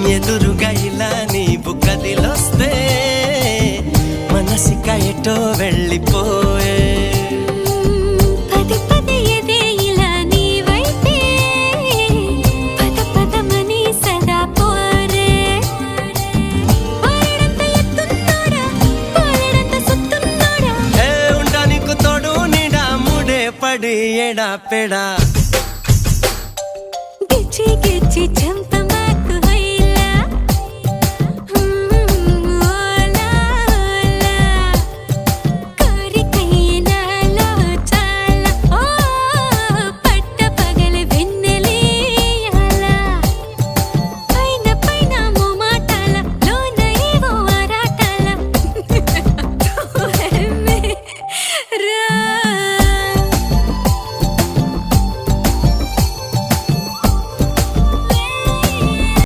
ఎదురుగా ఇలా నీవు కదిలొస్తే మనసిక ఎటో వెళ్ళిపోయే పది పది ఎదే ఇలా నీ వైపే పద పదమని సదా పోరే పారడంత ఎత్తున్నోడా పారడంత సుత్తున్నోడా ఏ ఉండా నీకు తోడు నీడా ముడే పడి ఎడా పెడా గిచ్చి గిచ్చి